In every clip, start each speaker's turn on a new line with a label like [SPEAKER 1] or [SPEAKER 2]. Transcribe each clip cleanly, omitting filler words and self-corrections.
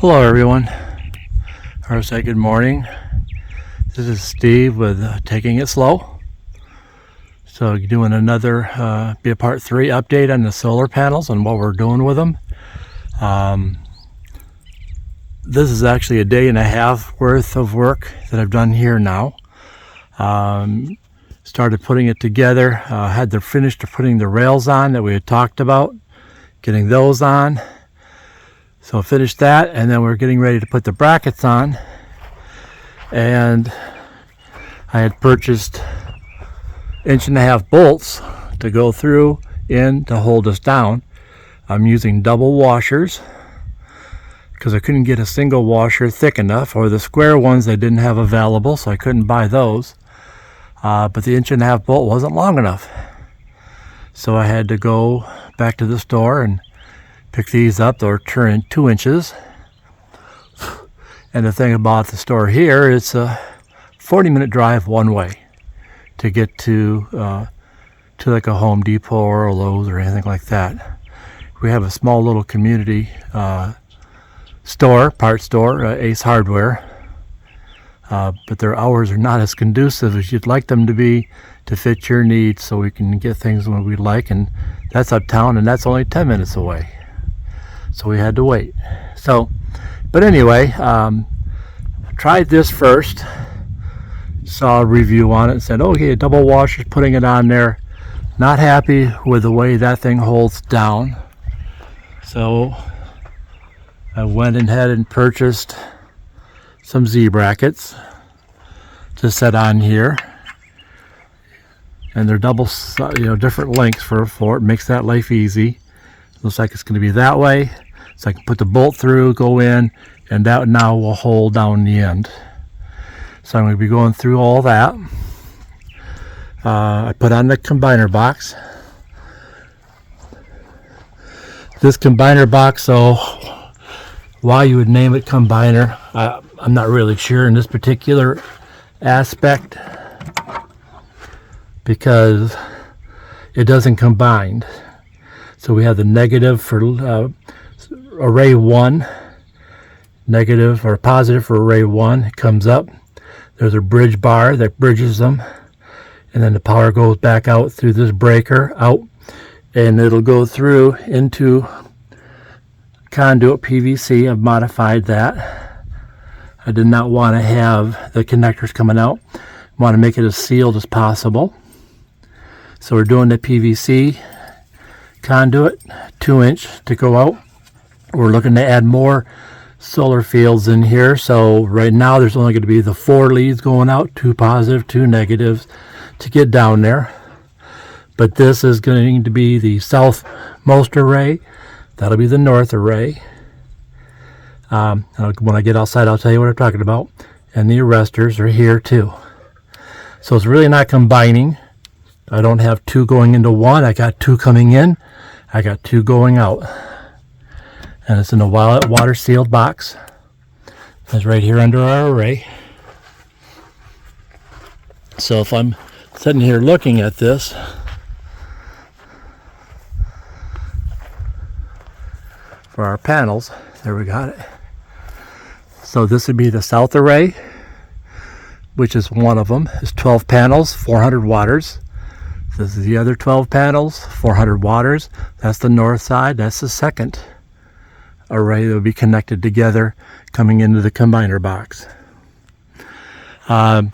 [SPEAKER 1] Hello everyone, or say good morning. This is Steve with Taking It Slow. So doing another be a part 3 update on the solar panels and what we're doing with them. This is actually a day and a half worth of work that I've done here now. Started putting it together, had to finish putting the rails on that we had talked about, getting those on. So I finished that, and then we're getting ready to put the brackets on. And I had purchased 1.5-inch bolts to go through in to hold us down. I'm using double washers because I couldn't get a single washer thick enough, or the square ones I didn't have available, so I couldn't buy those. But the 1.5-inch bolt wasn't long enough. So I had to go back to the store and pick these up. They're turning 2 inches. And the thing about the store here, it's a 40-minute drive one way to get to like a Home Depot or a Lowe's or anything like that. We have a small little community parts store, Ace Hardware. But their hours are not as conducive as you'd like them to be to fit your needs, so we can get things when we like. And that's uptown, and that's only 10 minutes away. So we had to wait. But anyway, tried this first, saw a review on it and said, okay, double washers, putting it on there. Not happy with the way that thing holds down. So I went ahead and purchased some Z brackets to set on here. And they're double, different lengths for it. Makes that life easy. Looks like it's going to be that way, so I can put the bolt through, go in, and that now will hold down the end. So I'm going to be going through all that. I put on the combiner box. This combiner box, so why you would name it combiner, I'm not really sure in this particular aspect, because it doesn't combine. So we have the negative for array 1, negative or positive for array 1. It comes up. There's a bridge bar that bridges them. And then the power goes back out through this breaker, out. And it'll go through into conduit PVC. I've modified that. I did not want to have the connectors coming out. I want to make it as sealed as possible. So we're doing the PVC conduit, 2-inch to go out. We're looking to add more solar fields in here. So right now there's only going to be the 4 leads going out, 2 positive, 2 negatives to get down there. But this is going to be the southmost array. That'll be the north array. When I get outside, I'll tell you what I'm talking about. And the arresters are here too. So it's really not combining. I don't have 2 going into 1. I got 2 coming in. I got 2 going out. And it's in a water sealed box. It's right here under our array. So if I'm sitting here looking at this, for our panels, there we got it. So this would be the south array, which is one of them. It's 12 panels, 400 watts. This is the other 12 panels, 400 watts. That's the north side. That's the second array that will be connected together coming into the combiner box.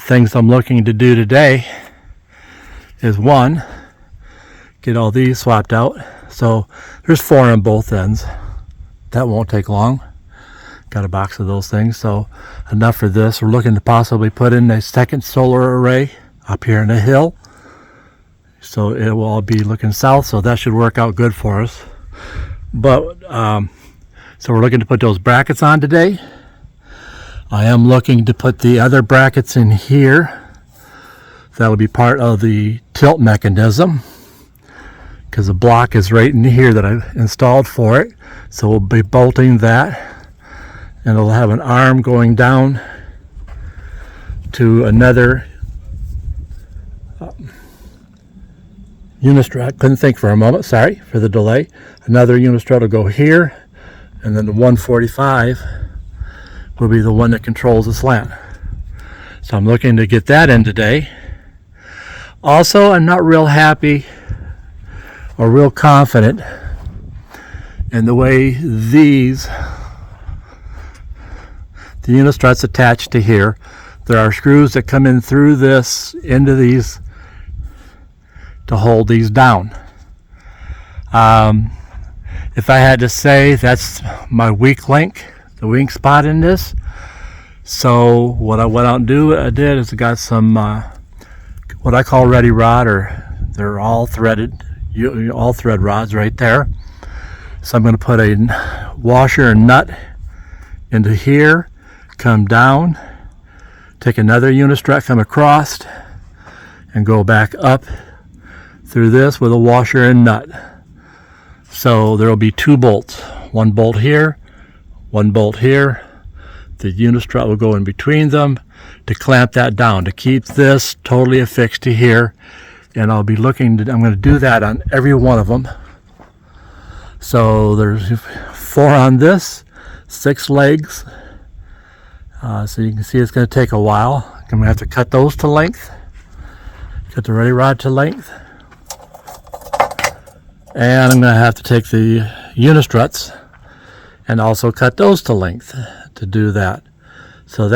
[SPEAKER 1] Things I'm looking to do today is, 1, get all these swapped out. So there's 4 on both ends. That won't take long. Got a box of those things. So enough for this. We're looking to possibly put in a second solar array up here in the hill. So it will all be looking south, so that should work out good for us. But so we're looking to put those brackets on today. I am looking to put the other brackets in here. That'll be part of the tilt mechanism, because the block is right in here that I installed for it. So we'll be bolting that, and it'll have an arm going down to another Unistrut. Couldn't think for a moment, sorry for the delay. Another Unistrut will go here, and then the 145 will be the one that controls the slant. So I'm looking to get that in today. Also, I'm not real happy or real confident in the way the unistrut's attached to here. There are screws that come in through this into these to hold these down. If I had to say, that's my weak link, the weak spot in this. So what I went out and did is I got some what I call ready rod, or they're all threaded, all thread rods right there. So I'm going to put a washer and nut into here, come down, take another unistrut, come across, and go back up through this with a washer and nut. So there will be 2 bolts, 1 bolt here, 1 bolt here. The unistrut will go in between them to clamp that down, to keep this totally affixed to here. And I'll be looking to, I'm going to do that on every one of them. So there's 4 on this, 6 legs. So you can see it's going to take a while. I'm going to have to cut those to length, cut the ready rod to length. And I'm going to have to take the unistruts and also cut those to length to do that. So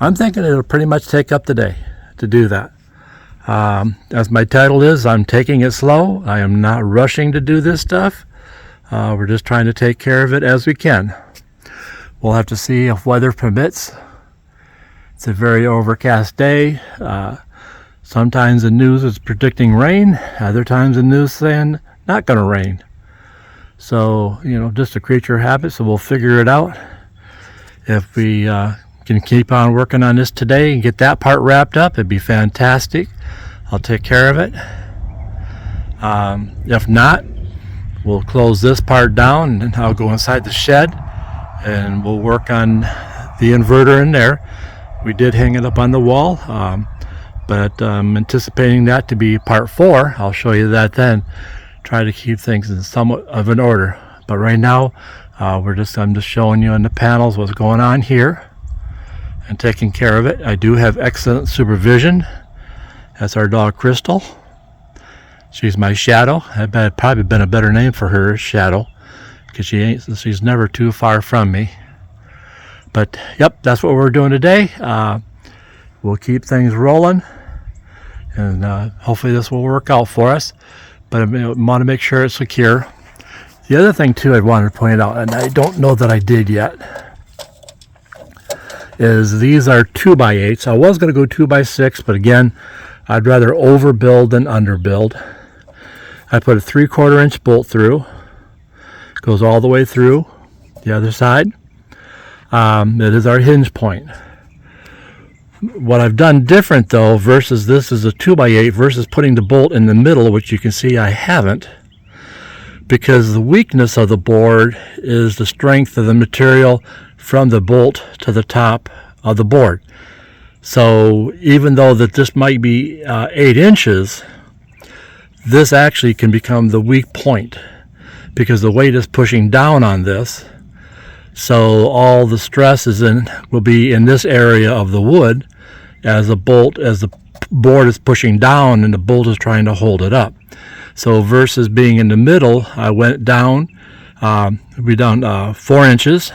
[SPEAKER 1] I'm thinking it'll pretty much take up the day to do that. As my title is, I'm taking it slow. I am not rushing to do this stuff. We're just trying to take care of it as we can. We'll have to see if weather permits. It's a very overcast day. Sometimes the news is predicting rain. Other times the news saying not going to rain. So, just a creature of habit, so we'll figure it out. If we can keep on working on this today and get that part wrapped up, it'd be fantastic. I'll take care of it. If not, we'll close this part down and I'll go inside the shed and we'll work on the inverter in there. We did hang it up on the wall, but I'm anticipating that to be part 4. I'll show you that then. Try to keep things in somewhat of an order. But right now, I'm just showing you on the panels what's going on here and taking care of it. I do have excellent supervision. That's our dog Crystal. She's my Shadow. I've probably been a better name for her, Shadow, because she's never too far from me. But yep, that's what we're doing today. We'll keep things rolling, and hopefully this will work out for us. But I want to make sure it's secure. The other thing too I wanted to point out, and I don't know that I did yet, is these are 2x8s. I was going to go 2x6, but again, I'd rather overbuild than underbuild. I put a 3/4 inch bolt through. Goes all the way through the other side. It is our hinge point. What I've done different though, versus this is a 2x8 versus putting the bolt in the middle, which you can see I haven't, because the weakness of the board is the strength of the material from the bolt to the top of the board. So even though that this might be 8 inches, this actually can become the weak point because the weight is pushing down on this. So all the stress will be in this area of the wood as the board is pushing down and the bolt is trying to hold it up. So versus being in the middle, I went down, we're down 4 inches.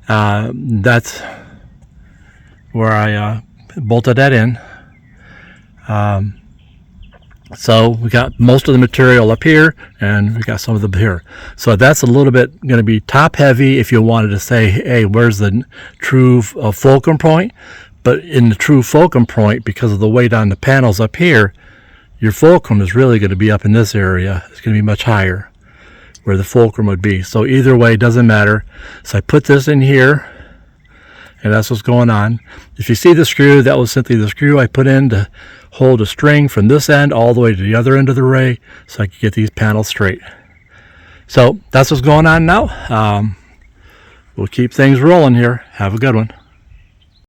[SPEAKER 1] That's where I bolted that in. So we got most of the material up here and we got some of them here. So that's a little bit going to be top heavy if you wanted to say, hey, where's the true fulcrum point? But in the true fulcrum point, because of the weight on the panels up here, your fulcrum is really going to be up in this area. It's going to be much higher where the fulcrum would be. So either way, doesn't matter. So I put this in here, and that's what's going on. If you see the screw, that was simply the screw I put in to hold a string from this end all the way to the other end of the array so I could get these panels straight. So that's what's going on now. We'll keep things rolling here. Have a good one.